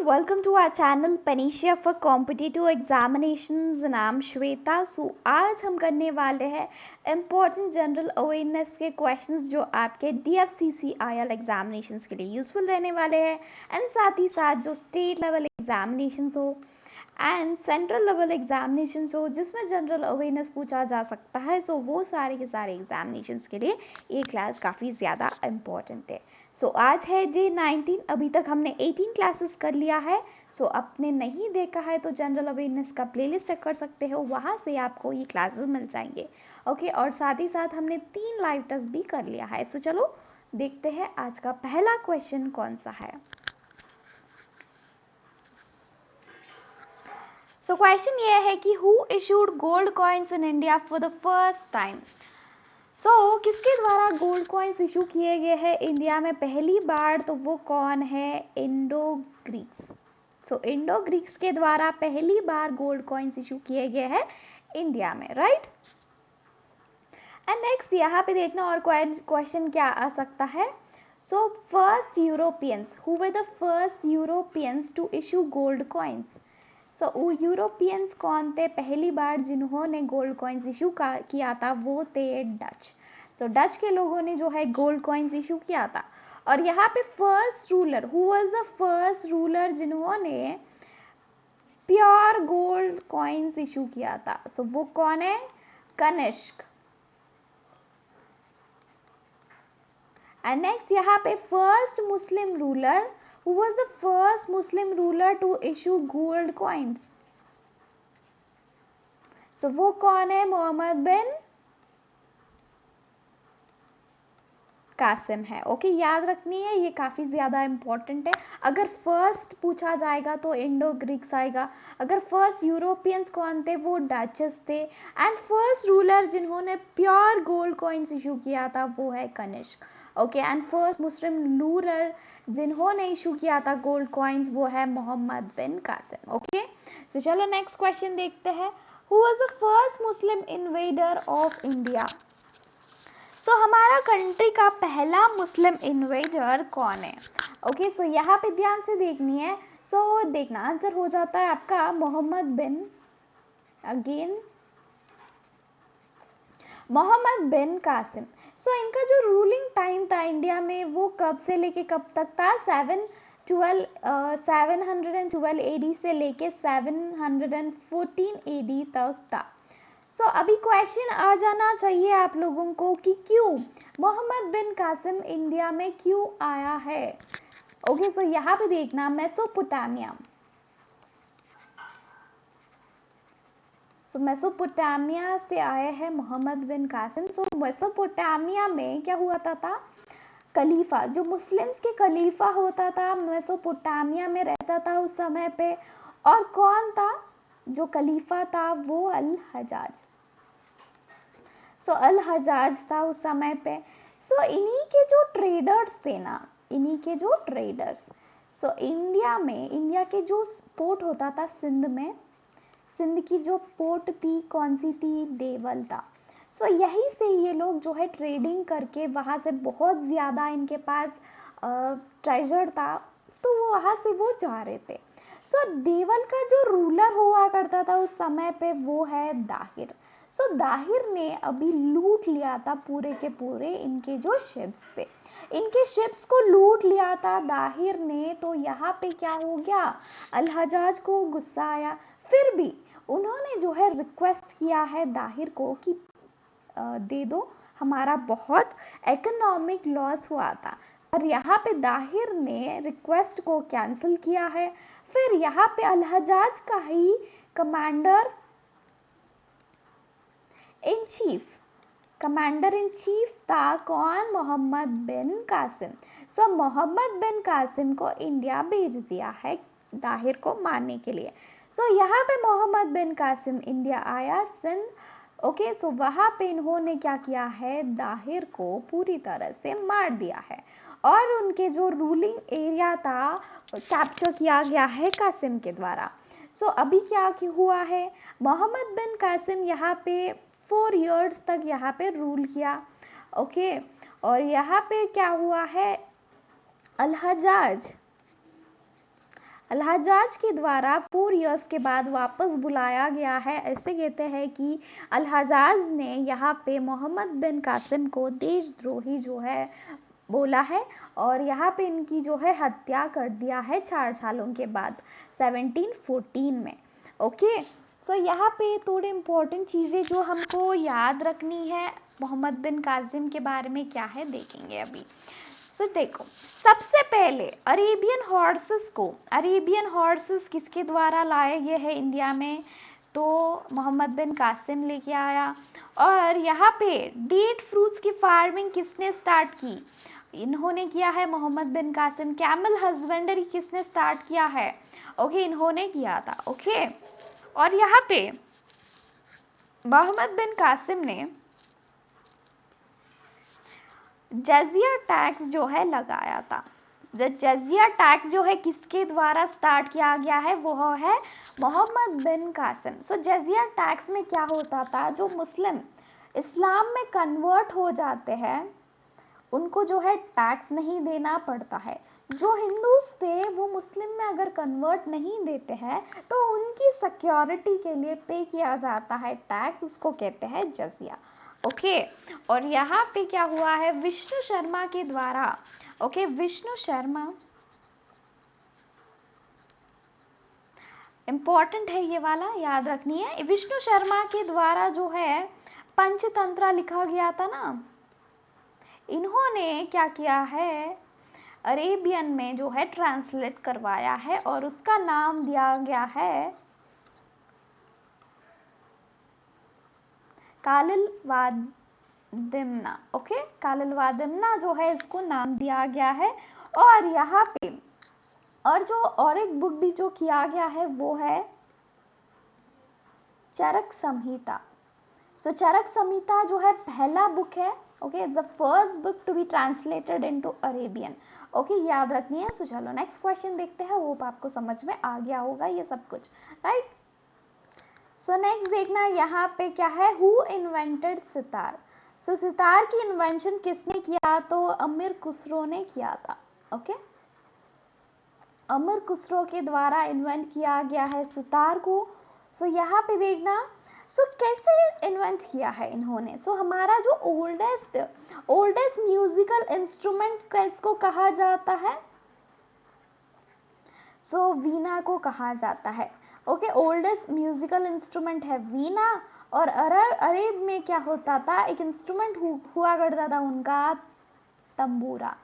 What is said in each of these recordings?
welcome to our channel Panacea for Competitive Examinations. नाम श्वेता. आज हम करने वाले हैं इम्पोर्टेंट जनरल अवेयरनेस के क्वेश्चंस जो आपके DFCCIL एग्जामिनेशंस के लिए यूजफुल रहने वाले हैं एंड साथ ही साथ जो स्टेट लेवल एग्जामिनेशंस हो एंड सेंट्रल लेवल एग्जामिनेशंस हो जिसमें जनरल अवेयरनेस पूछा जा सकता है. सो वो सारे के सारे एग्जामिनेशंस के लिए ये क्लास काफ़ी ज़्यादा इम्पॉर्टेंट है. आज है डे 19. अभी तक हमने 18 क्लासेस कर लिया है. आपने नहीं देखा है तो जनरल अवेयरनेस का प्लेलिस्ट चेक कर सकते हो, वहाँ से आपको ये क्लासेस मिल जाएंगे. ओके और साथ ही साथ हमने 3 लाइव टेस्ट भी कर लिया है. चलो देखते हैं आज का पहला क्वेश्चन कौन सा है. क्वेश्चन ये है कि who issued gold coins in India for the first time. किसके द्वारा गोल्ड कॉइन्स इशू किए गए हैं इंडिया में पहली बार, तो वो कौन है? Indo Greeks. इंडो ग्रीक्स के द्वारा पहली बार गोल्ड कॉइन्स इशू किए गए हैं इंडिया में, राइट. एंड नेक्स्ट यहाँ पे देखना और क्वेश्चन क्या आ सकता है. First Europeans, who were the first Europeans to issue gold coins. Europeans कौन थे पहली बार जिन्होंने गोल्ड कॉइन्स इशू किया था? वो थे डच. डच के लोगों ने जो है गोल्ड कॉइन्स इशू किया था. और यहाँ पे first ruler, who was the first ruler जिन्होंने प्योर गोल्ड कॉइन्स इशू किया था? वो कौन है? कनिष्क. एंड नेक्स्ट यहाँ पे first Muslim ruler, who was the first Muslim ruler to issue gold coins? वो कौन है? मोहम्मद बिन कासिम है. ओके याद रखनी है, ये काफ़ी ज़्यादा इंपॉर्टेंट है. अगर फर्स्ट पूछा जाएगा तो इंडो ग्रीक्स आएगा. अगर फर्स्ट यूरोपियंस कौन थे? वो डचेस थे. एंड फर्स्ट रूलर जिन्होंने प्योर गोल्ड कॉइन्स इशू किया था वो है Kanishka. Okay and first Muslim ruler जिन्होंने इशू किया था गोल्ड कॉइन्स वो है मोहम्मद बिन कासिम. ओके चलो नेक्स्ट क्वेश्चन देखते हैं. Who was the first Muslim invader of India? हमारा कंट्री का पहला मुस्लिम इन्वेडर कौन है? ओके यहाँ पे ध्यान से देखनी है. देखना आंसर हो जाता है आपका मोहम्मद बिन, अगेन मोहम्मद बिन कासिम. इनका जो रूलिंग टाइम था इंडिया में वो कब से लेके कब तक था? 712 AD से लेके 714 AD तक था. अभी क्वेश्चन आ जाना चाहिए आप लोगों को कि क्यों मोहम्मद बिन कासिम इंडिया में क्यों आया है. ओके यहाँ पे देखना मेसोपोटामिया. मेसोपोटामिया से आए हैं मोहम्मद बिन कासिम. मेसोपोटामिया में क्या हुआ था? खलीफा, जो मुस्लिम्स के खलीफा होता था मेसोपोटामिया में रहता था उस समय पे. और कौन था जो खलीफा था? वो अल हजाज. अल हजाज था उस समय पे. इन्हीं के जो ट्रेडर्स थे ना, इन्हीं के जो ट्रेडर्स, इंडिया में, इंडिया के जो पोर्ट होता था सिंध में, सिंध की जो पोर्ट थी कौन सी थी? देवल था. यहीं से ये लोग जो है ट्रेडिंग करके वहाँ से बहुत ज़्यादा इनके पास ट्रेजर था तो वहाँ से वो जा रहे थे. देवल का जो रूलर हुआ करता था उस समय पे वो है दाहिर. दाहिर ने अभी लूट लिया था पूरे के पूरे इनके जो शिप्स पे, इनके शिप्स को लूट लिया था दाहिर ने. तो यहाँ पे क्या हो गया? अल हजाज को गुस्सा आया. फिर भी उन्होंने जो है रिक्वेस्ट किया है दाहिर को कि दे दो, हमारा बहुत इकोनॉमिक लॉस हुआ था. और यहाँ पे दाहिर ने रिक्वेस्ट को कैंसिल किया है. फिर यहाँ पे अल हजाज का ही commander in chief, commander in chief था कौन? मोहम्मद बिन कासिम. मोहम्मद बिन कासिम को इंडिया भेज दिया है दाहिर को मारने के लिए. यहाँ पे मोहम्मद बिन कासिम इंडिया आया सिंध. ओके वहाँ पे इन्होंने क्या किया है? दाहिर को पूरी तरह से मार दिया है और उनके जो रूलिंग एरिया था कैप्चर किया गया है कासिम के द्वारा. अभी क्या हुआ है? मोहम्मद बिन कासिम यहाँ पे 4 years तक यहाँ पे रूल किया. ओके और यहाँ पे क्या हुआ है? अल हजाज अल-हज्जाज के द्वारा 4 इयर्स के बाद वापस बुलाया गया है। ऐसे कहते हैं कि अल-हज्जाज ने यहाँ पे मोहम्मद बिन कासिम को देशद्रोही जो है बोला है और यहाँ पे इनकी जो है हत्या कर दिया है 4 सालों के बाद 1714 में। ओके, सो यहाँ पे थोड़ी इम्पोर्टेंट चीज़ें जो हमको याद रखनी है मोहम्मद बिन कासिम के बारे में क्या है देखेंगे अभी। सो देखो, सबसे पहले अरेबियन हॉर्सेस किसके द्वारा लाए गए हैं इंडिया में, तो मोहम्मद बिन कासिम लेके आया। और यहाँ पे डेट फ्रूट्स की फार्मिंग किसने स्टार्ट की, इन्होंने किया है मोहम्मद बिन कासिम। कैमल हस्बेंडरी किसने स्टार्ट किया है, ओके, इन्होंने किया था। ओके, और यहाँ पे मोहम्मद बिन कासिम ने जजिया टैक्स जो है लगाया था। जजिया टैक्स जो है किसके द्वारा स्टार्ट किया गया है, वो है मोहम्मद बिन कासिम। सो जजिया टैक्स में क्या होता था, जो मुस्लिम इस्लाम में कन्वर्ट हो जाते हैं उनको जो है टैक्स नहीं देना पड़ता है। जो हिंदूज थे वो मुस्लिम में अगर कन्वर्ट नहीं देते हैं तो उनकी सिक्योरिटी के लिए पे किया जाता है टैक्स, उसको कहते हैं जजिया। ओके, और यहाँ पे क्या हुआ है, विष्णु शर्मा के द्वारा, ओके, विष्णु शर्मा इंपॉर्टेंट है, ये वाला याद रखनी है। विष्णु शर्मा के द्वारा जो है पंचतंत्र लिखा गया था ना, इन्होंने क्या किया है, अरेबियन में जो है ट्रांसलेट करवाया है और उसका नाम दिया गया है कालिलवादिमना। ओके, कालिलवादिमना जो है इसको नाम दिया गया है। और यहाँ पे और एक बुक भी जो किया गया है वो है चरक संहिता। सो चरक संहिता जो है पहला बुक है, okay, the first book to be translated into Arabian. Okay, याद रखनी है। सो चलो नेक्स्ट क्वेश्चन देखते हैं, वो आपको समझ में आ गया होगा ये सब कुछ, राइट। सो नेक्स्ट देखना यहाँ पे क्या है, हु इन्वेंटेड सितार। सो सितार की इन्वेंशन किसने किया, तो अमीर खुसरो ने किया था। ओके, अमीर खुसरो के द्वारा इन्वेंट किया गया है सितार को। सो यहाँ पे देखना, सो कैसे इन्वेंट किया है इन्होंने। सो हमारा जो ओल्डेस्ट म्यूजिकल इंस्ट्रूमेंट किसको कहा जाता है, सो वीणा को कहा जाता है। ओके, ओल्डेस्ट म्यूजिकल इंस्ट्रूमेंट है वीणा। और अरब में क्या होता था, एक इंस्ट्रूमेंट हुआ करता था उनका, तंबूरा।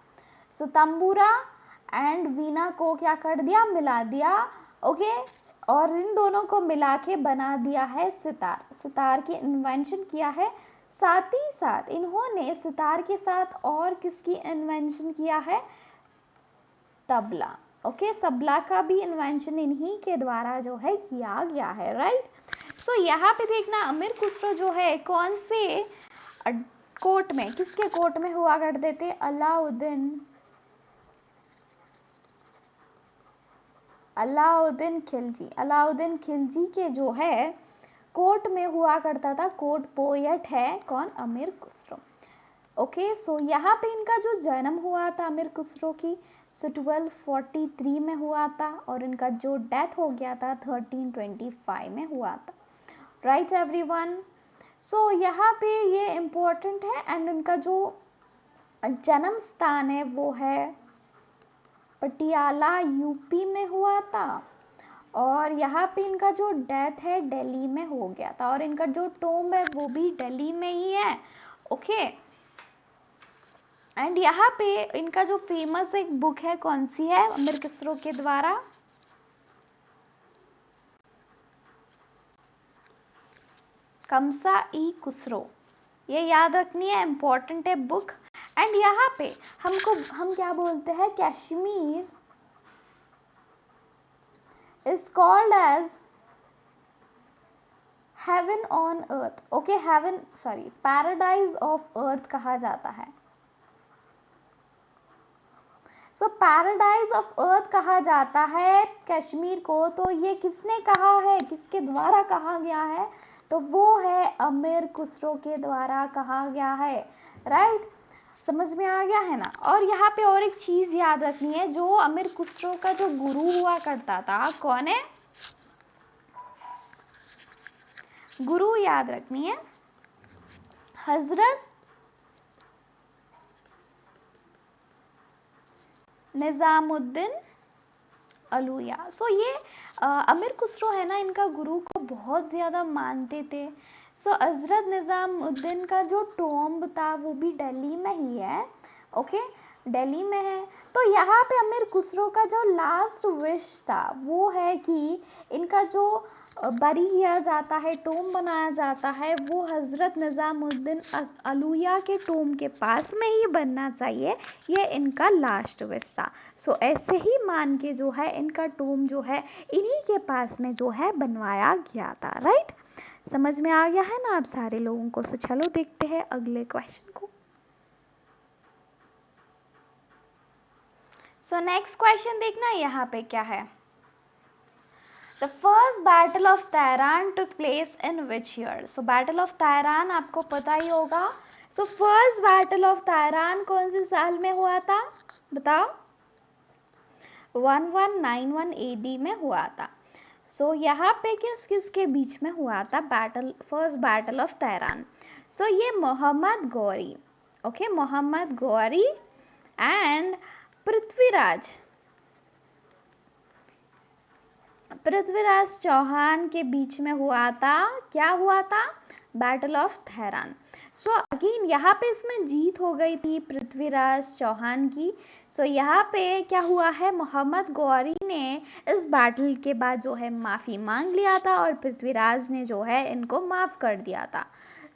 सो तंबूरा एंड वीणा को क्या कर दिया, मिला दिया। ओके, और इन दोनों को मिला के बना दिया है सितार। सितार की इन्वेंशन किया है। साथ ही साथ इन्होंने सितार के साथ और किसकी इन्वेंशन किया है, तबला। ओके, तबला का भी इन्वेंशन इन्हीं के द्वारा जो है किया गया है, राइट। सो यहाँ पे देखना, अमीर खुसरो जो है कौन से कोर्ट में, किसके कोर्ट में हुआ करते थे, अलाउद्दीन खिलजी के जो है कोर्ट में हुआ करता था। कोर्ट पोएट है कौन, अमीर खुसरो। ओके, सो यहाँ पे इनका जो जन्म हुआ था अमीर खुसरो की, सो 1243 में हुआ था और इनका जो डेथ हो गया था 1325 में हुआ था, राइट एवरीवन। सो यहाँ पे ये इम्पोर्टेंट है। एंड इनका जो जन्म स्थान है वो है पटियाला, यूपी में हुआ था। और यहाँ पे इनका जो डेथ है दिल्ली में हो गया था और इनका जो टोम्ब है वो भी दिल्ली में ही है। ओके, एंड यहाँ पे इनका जो फेमस एक बुक है कौन सी है, अमीर खुसरो के द्वारा, कमसा-ई खुसरो। ये याद रखनी है, इंपॉर्टेंट है बुक। एंड यहाँ पे हम क्या बोलते हैं, Kashmir is called as heaven on earth. Okay, paradise of earth कहा जाता है। सो पैराडाइज ऑफ अर्थ कहा जाता है कश्मीर को। तो ये किसने कहा है, किसके द्वारा कहा गया है, तो वो है अमीर खुसरो के द्वारा कहा गया है, राइट। समझ में आ गया है ना। और यहाँ पे और एक चीज याद रखनी है, जो अमीर खुसरो का जो गुरु हुआ करता था, कौन है? गुरु याद रखनी है, हजरत निजामुद्दीन अलुया। सो ये अमीर खुसरो है ना, इनका गुरु को बहुत ज़्यादा मानते थे। सो हजरत निजामुद्दीन का जो टॉम्ब था वो भी दिल्ली में ही है, ओके, दिल्ली में है। तो यहाँ पे अमीर खुसरो का जो लास्ट विश था वो है कि इनका जो बरी किया जाता है, टॉम्ब बनाया जाता है, वो हजरत निजामुद्दीन अलुया के टॉम्ब के पास में ही बनना चाहिए। ये इनका लास्ट विश था। सो ऐसे ही मान के जो है इनका टॉम्ब जो है इन्हीं के पास में जो है बनवाया गया था, राइट। समझ में आ गया है ना आप सारे लोगों को। सो चलो देखते हैं अगले क्वेश्चन को। सो नेक्स्ट क्वेश्चन देखना यहाँ पे क्या है। The first battle of Tehran took place in which year? So battle of Tehran आपको पता ही होगा। So first battle of Tehran कौन से साल में हुआ था बताओ? 1191 AD में हुआ था। So यहाँ पे किस किस के बीच में हुआ था battle, first battle of Tarain? So ये मोहम्मद गौरी, ओके, मोहम्मद गौरी एंड पृथ्वीराज चौहान के बीच में हुआ था। क्या हुआ था? Battle of Tarain. So again यहाँ पे इसमें जीत हो गई थी पृथ्वीराज चौहान की। सो यहाँ पे क्या हुआ है, मोहम्मद गौरी ने इस बैटल के बाद जो है माफ़ी मांग लिया था और पृथ्वीराज ने जो है इनको माफ़ कर दिया था।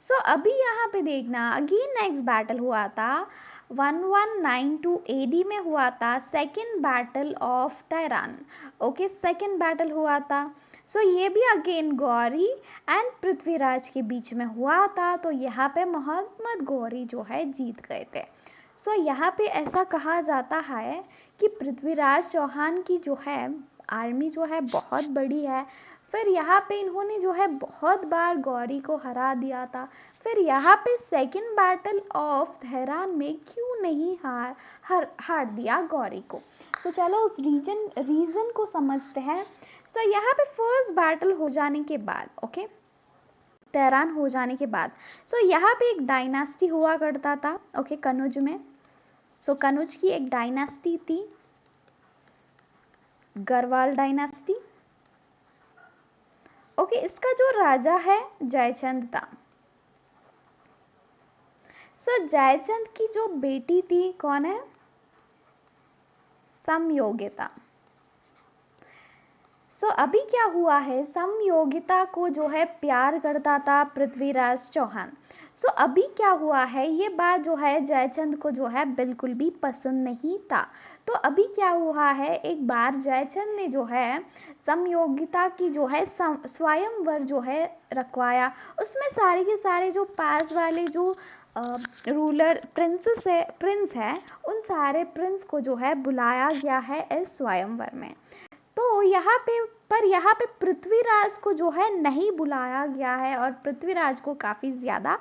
सो अभी यहाँ पे देखना, अगेन नेक्स्ट बैटल हुआ था 1192 AD में हुआ था, second battle of Tehran, okay, second battle हुआ था। सो ये भी अगेन गौरी एंड पृथ्वीराज के बीच में हुआ था। तो यहाँ पे मोहम्मद गौरी जो है जीत गए थे। सो यहाँ पे ऐसा कहा जाता है कि पृथ्वीराज चौहान की जो है आर्मी जो है बहुत बड़ी है। फिर यहाँ पे इन्होंने जो है बहुत बार गौरी को हरा दिया था। फिर यहाँ पे सेकेंड बैटल ऑफ तेहरान में क्यों नहीं हार दिया गौरी को। सो चलो उस रीजन को समझते हैं। सो यहाँ पे फर्स्ट बैटल हो जाने के बाद, ओके, तेहरान हो जाने के बाद, सो यहाँ पे एक डायनास्टी हुआ करता था, ओके, कनुज में। सो कनुज की एक डायनास्टी थी, गढ़वाल डायनास्टी, ओके। इसका जो राजा है जयचंद था। सो जयचंद की जो बेटी थी कौन है? समयोगिता। सो अभी क्या हुआ है, समयोगिता को जो है प्यार करता था पृथ्वीराज चौहान। सो अभी क्या हुआ है, ये बात जो है जयचंद को जो है बिल्कुल भी पसंद नहीं था। तो अभी क्या हुआ है, एक बार जयचंद ने जो है समयोगिता की जो है स्वयंवर जो है रखवाया। उसमें सारे के सारे जो पास वाले जो रूलर प्रिंस है, उन सारे प्रिंस को जो है बुलाया गया है इस स्वयंवर में। तो यहाँ पे पृथ्वीराज को जो है नहीं बुलाया गया है और पृथ्वीराज को काफ़ी ज़्यादा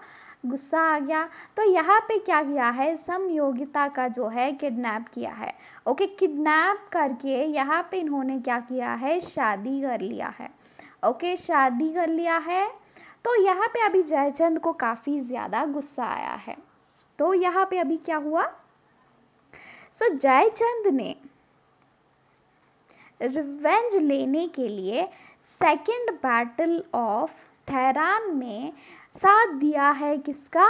गुस्सा आ गया। तो यहाँ पे क्या किया है, समयोगिता का जो है किडनैप किया है, ओके, किडनैप करके यहाँ पे इन्होंने क्या किया है, शादी कर लिया है, ओके, शादी कर लिया है। तो यहाँ पे अभी जयचंद को काफ़ी ज़्यादा गुस्सा आया है। तो यहाँ पे अभी क्या हुआ, सो जयचंद ने रिवेंज लेने के लिए सेकेंड बैटल ऑफ तेहरान में साथ दिया है किसका,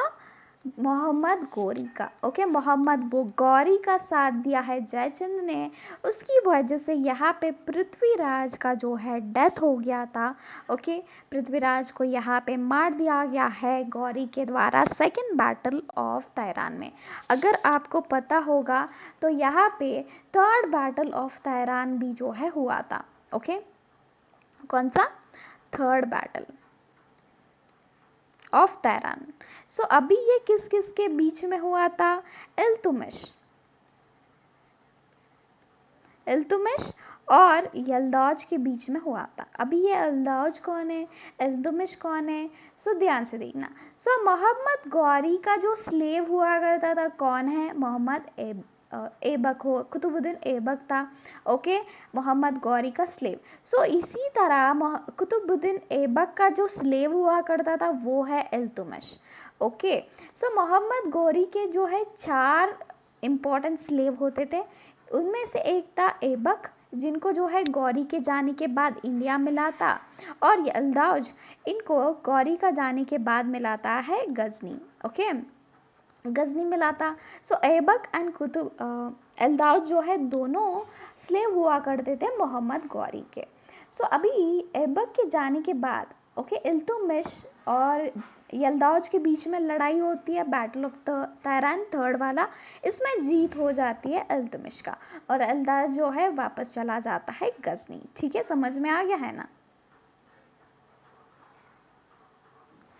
मोहम्मद गौरी का, ओके, मोहम्मद गौरी का साथ दिया है जयचंद ने। उसकी वजह से यहाँ पे पृथ्वीराज का जो है डेथ हो गया था, ओके, पृथ्वीराज को यहाँ पे मार दिया गया है गौरी के द्वारा सेकेंड बैटल ऑफ तेहरान में। अगर आपको पता होगा तो यहाँ पे थर्ड बैटल ऑफ तेहरान भी जो है हुआ था, ओके, कौन सा, थर्ड बैटल ऑफ तेहरान। सो अभी ये किस किस के बीच में हुआ था, इल्तुतमिश और यल्दौज के बीच में हुआ था। अभी ये यल्दौज कौन है, इल्तुतमिश कौन है? सो ध्यान से देखना। सो मोहम्मद गौरी का जो स्लेव हुआ करता था कौन है? मोहम्मद ऐबक हो, कुतुबुद्दीन ऐबक था। ओके, मोहम्मद गौरी का स्लेव। सो इसी तरह कुतुबुद्दीन ऐबक का जो स्लेव हुआ करता था वो है इल्तुतमिश। ओके, सो मोहम्मद गौरी के जो है 4 इंपॉर्टेंट स्लेव होते थे। उनमें से एक था ऐबक, जिनको जो है गौरी के जाने के बाद इंडिया मिला था, और यल्दौज इनको गौरी का जाने के बाद मिलाता है गजनी। ओके, गजनी मिला था। सो ऐबक एंड यल्दौज जो है दोनों स्लेव हुआ करते थे मोहम्मद गौरी के। सो अभी ऐबक के जाने के बाद ओके इल्तुतमिश और यल्दौज के बीच में लड़ाई होती है, बैटल ऑफ तहरान थर्ड वाला। इसमें जीत हो जाती है इल्तुतमिश का, और यल्दौज जो है वापस चला जाता है गजनी। ठीक है, समझ में आ गया है ना?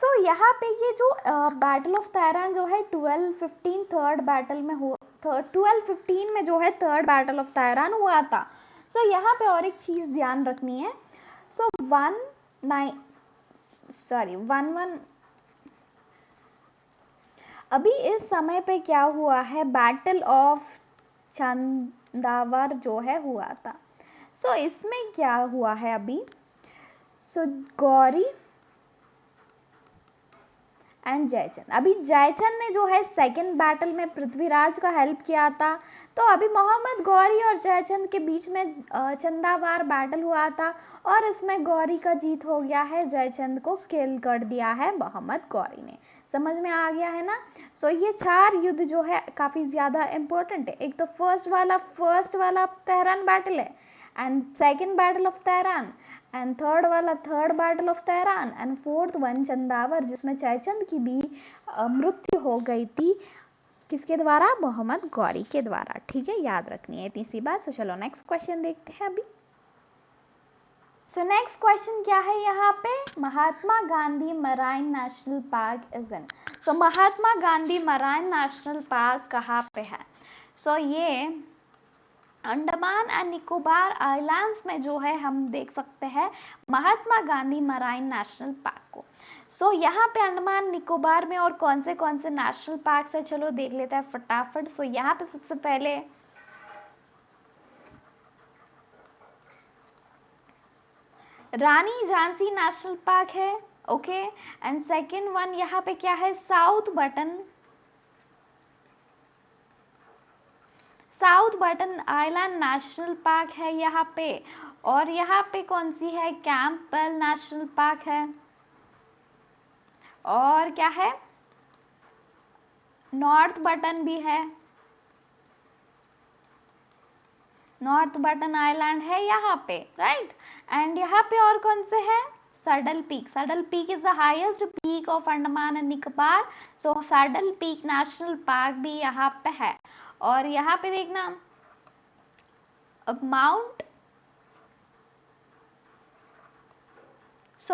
सो यहाँ पे ये जो बैटल ऑफ तहरान जो है 1215 थर्ड बैटल में हुआ, 1215 में जो है थर्ड बैटल ऑफ तहरान हुआ था। सो यहाँ पे और एक चीज ध्यान रखनी है। सो 11 अभी इस समय पे क्या हुआ है, बैटल ऑफ चंदावर जो है हुआ था। सो इसमें क्या हुआ है अभी, सो गौरी एंड जयचंद। अभी जयचंद ने जो है सेकंड बैटल में पृथ्वीराज का हेल्प किया था। तो अभी मोहम्मद गौरी और जयचंद के बीच में चंदावार बैटल हुआ था, और इसमें गौरी का जीत हो गया है, जयचंद को किल कर दिया है मोहम्मद गौरी ने। समझ में आ गया है ना? सो ये 4 युद्ध जो है काफी ज्यादा इंपॉर्टेंट है। एक तो फर्स्ट वाला तहरान बैटल है, and second battle of Tarain, and third वाला third battle of Tarain, and fourth one Chandawar, जिसमें जयचंद की भी मृत्यु हो गई थी। किसके द्वारा? मोहम्मद गौरी के द्वारा। ठीक है, याद रखनी है तीसरी बात। सो चलो नेक्स्ट क्वेश्चन देखते हैं अभी। सो नेक्स्ट क्वेश्चन क्या है यहाँ पे, Mahatma Gandhi marine national park is in. So Mahatma Gandhi marine national park कहाँ पे है? सो ये अंडमान एंड निकोबार आइलैंड्स में जो है हम देख सकते हैं महात्मा गांधी मराइन नेशनल पार्क को। सो यहाँ पे अंडमान निकोबार में और कौन से नेशनल पार्क है, चलो देख लेते हैं फटाफट। सो यहाँ पे सबसे पहले रानी झांसी नेशनल पार्क है। ओके, एंड सेकेंड वन यहाँ पे क्या है, south button island national park है यहाँ पे। और यहाँ पे कौन सी है, कैंपबेल नेशनल पार्क है। और क्या है, नॉर्थ बटन भी है, नॉर्थ बटन आइलैंड है यहाँ पे, राइट। एंड यहाँ पे और कौन से है, saddle peak is the highest peak of Andaman and Nicobar. So saddle peak national park भी यहाँ पे है। और यहाँ पे देखना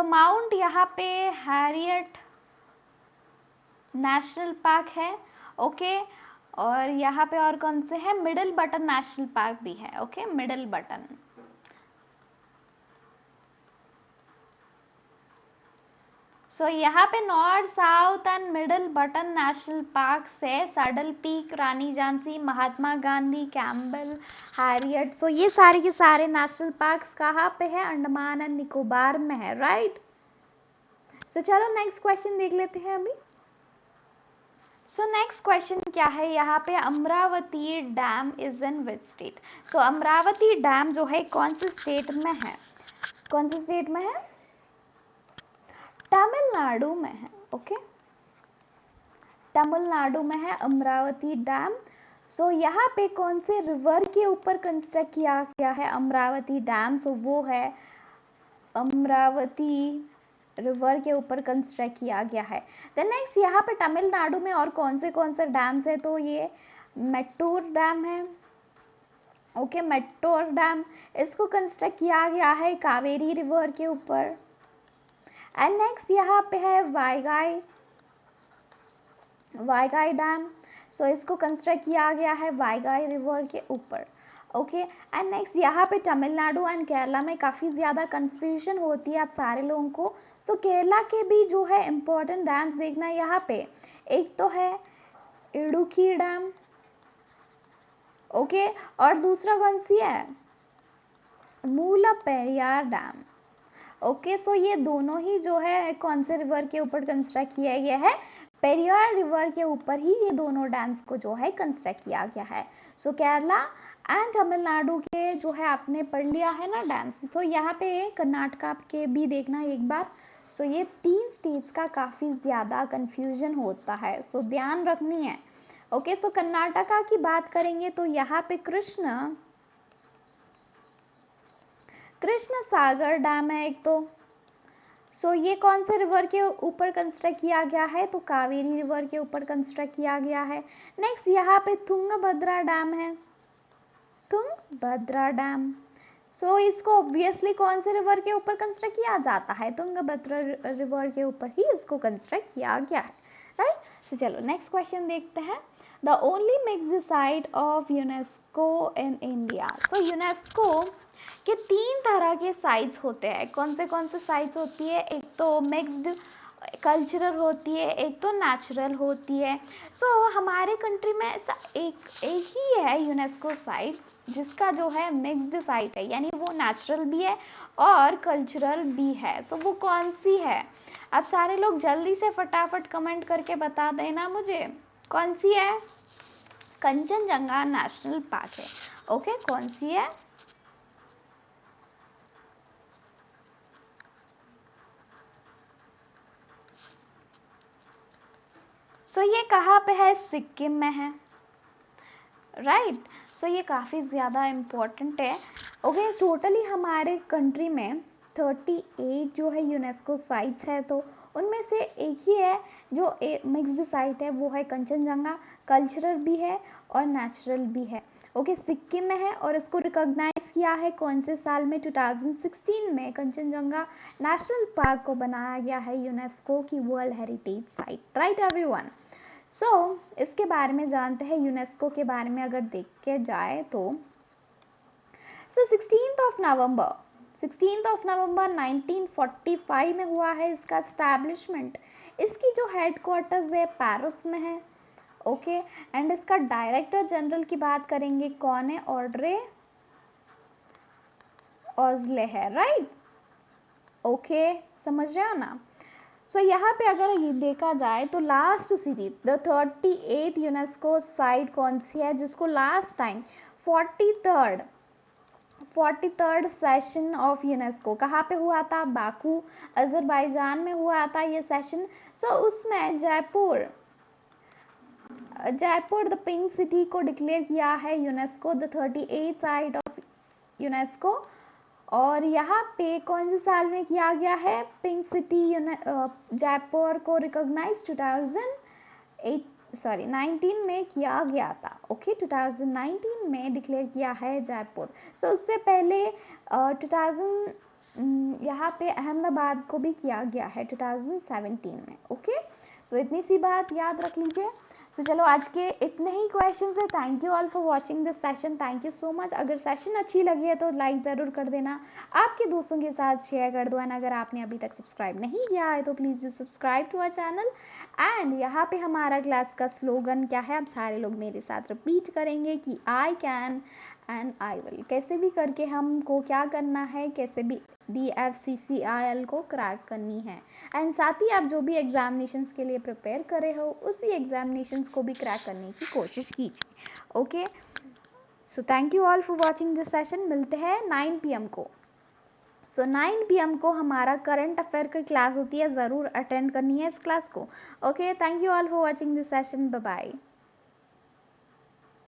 माउंट यहाँ पे हैरियट नेशनल पार्क है। ओके, और यहाँ पे और कौन से है, मिडिल बटन नेशनल पार्क भी है। Okay, middle button. सो यहाँ पे north south and middle button national park से सडल पीक, रानी झांसी, महात्मा गांधी, कैम्पबेल, हैरियट, सो ये सारे के सारे नेशनल पार्क्स कहाँ पे है, अंडमान एंड निकोबार में है, राइट। सो चलो नेक्स्ट क्वेश्चन देख लेते हैं अभी। सो नेक्स्ट क्वेश्चन क्या है यहाँ पे, Amravati dam is in which state. So Amravati dam जो है कौन से स्टेट में है, कौन से स्टेट में है, तमिलनाडु में है। ओके, तमिलनाडु में है अमरावती डैम। सो यहाँ पे कौन से रिवर के ऊपर कंस्ट्रक्ट किया गया है अमरावती डैम, सो वो है अमरावती रिवर के ऊपर कंस्ट्रक्ट किया गया है। देन नेक्स्ट यहाँ पे तमिलनाडु में और कौन से डैम्स है, तो ये मेट्टूर डैम है। ओके, मेट्टूर डैम, इसको कंस्ट्रक्ट किया गया है कावेरी रिवर के ऊपर। एंड नेक्स्ट यहाँ पे है वाईगाई डैम। सो इसको कंस्ट्रक्ट किया गया है वाईगाई रिवर के ऊपर। ओके एंड नेक्स्ट यहाँ पे तमिलनाडु एंड केरला में काफ़ी ज़्यादा कंफ्यूजन होती है आप सारे लोगों को। तो केरला के भी जो है इम्पोर्टेंट डैम्स देखना है यहाँ पे, एक तो है इडुक्की डैम, ओके, और दूसरा कौन सी है, मुल्लापेरियार डैम। ओके सो ये दोनों ही जो है कौन से रिवर के ऊपर कंस्ट्रक्ट किया गया है, पेरियार रिवर के ऊपर ही ये दोनों डैम्स को जो है कंस्ट्रक्ट किया गया है। सो केरला एंड तमिलनाडु के जो है आपने पढ़ लिया है ना डैम्स। तो यहाँ पे कर्नाटका के भी देखना एक बार। सो ये 3 स्टेट्स का काफ़ी ज़्यादा कंफ्यूजन होता है, सो ध्यान रखनी है। ओके सो कर्नाटका की बात करेंगे तो यहाँ पे कृष्ण सागर डैम है एक तो। सो ये कौन से रिवर के ऊपर कंस्ट्रक्ट किया गया है, तो कावेरी रिवर के ऊपर कंस्ट्रक्ट किया गया है। नेक्स्ट यहाँ पे तुंगभद्रा डैम है, तुंगभद्रा डैम। सो इसको ऑब्वियसली कौन से रिवर के ऊपर कंस्ट्रक्ट किया जाता है, तुंगभद्रा रिवर के ऊपर ही इसको कंस्ट्रक्ट किया गया है, राइट। सो चलो नेक्स्ट क्वेश्चन देखते हैं। The only mixed site of UNESCO in India. So UNESCO के 3 तरह के साइट्स होते हैं। कौन से साइट्स होती है, एक तो मिक्स्ड कल्चरल होती है, एक तो नेचुरल होती है। सो हमारे कंट्री में ऐसा एक ही है यूनेस्को साइट जिसका जो है मिक्स्ड साइट है, यानी वो नेचुरल भी है और कल्चरल भी है। सो वो कौन सी है, अब सारे लोग जल्दी से फटाफट कमेंट करके बता देना मुझे कौन सी है। कंचनजंगा नेशनल पार्क है, ओके कौन सी है। सो ये कहाँ पे है, सिक्किम में है, राइट। सो ये काफ़ी ज़्यादा इम्पोर्टेंट है। ओके टोटली हमारे कंट्री में 38 जो है यूनेस्को साइट्स है, तो उनमें से एक ही है जो मिक्स्ड साइट है, वो है कंचनजंगा, कल्चरल भी है और नेचुरल भी है। ओके सिक्किम में है और इसको रिकॉग्नाइज किया है कौन से साल में, 2016 में कंचनजंगा नेशनल पार्क को बनाया गया है यूनेस्को की world heritage site, right everyone. So इसके बारे में जानते हैं, यूनेस्को के बारे में अगर देख के जाए तो 16th ऑफ नवंबर 1945 में हुआ है इसका एस्टैब्लिशमेंट। इसकी जो हेडक्वार्टर्स है पेरिस में है, ओके एंड इसका डायरेक्टर जनरल की बात करेंगे कौन है, ऑड्रे ऑजले है, राइट। ओके समझ रहे हो ना। सो यहाँ पे अगर ये देखा जाए तो last series the 38th UNESCO site कौन सी है जिसको last time 43rd session of UNESCO कहाँ पे हुआ था, बाकू अजरबैजान में हुआ था ये सेशन। सो उसमें जयपुर द पिंक सिटी को डिक्लेयर किया है UNESCO the 38th site of UNESCO. और यहाँ पे कौन से साल में किया गया है, पिंक सिटी जयपुर को रिकॉग्नाइज 19 में किया गया था, ओके 2019 में डिक्लेयर किया है जयपुर। सो उससे पहले 2000 यहाँ पे अहमदाबाद को भी किया गया है 2017 में, ओके। सो इतनी सी बात याद रख लीजिए। सो चलो आज के इतने ही क्वेश्चन है। Thank you all for watching this session, thank you so much. अगर सेशन अच्छी लगी है तो लाइक ज़रूर कर देना, आपके दोस्तों के साथ शेयर कर दो एंड अगर आपने अभी तक सब्सक्राइब नहीं किया है तो please do subscribe to our channel. And यहाँ पे हमारा क्लास का स्लोगन क्या है, आप सारे लोग मेरे साथ रिपीट करेंगे कि I can and I will. कैसे भी करके हमको क्या करना है, कैसे भी DFCCIL को क्रैक करनी है। एंड साथ ही आप जो भी एग्जामिनेशंस के लिए प्रिपेयर कर रहे हो उसी एग्जामिनेशंस को भी क्रैक करने की कोशिश कीजिए, okay. So thank you all for watching this session. मिलते हैं 9 PM को। सो 9 PM को हमारा करंट अफेयर की क्लास होती है, ज़रूर अटेंड करनी है इस क्लास को, okay. Thank you all for watching this session, bye bye.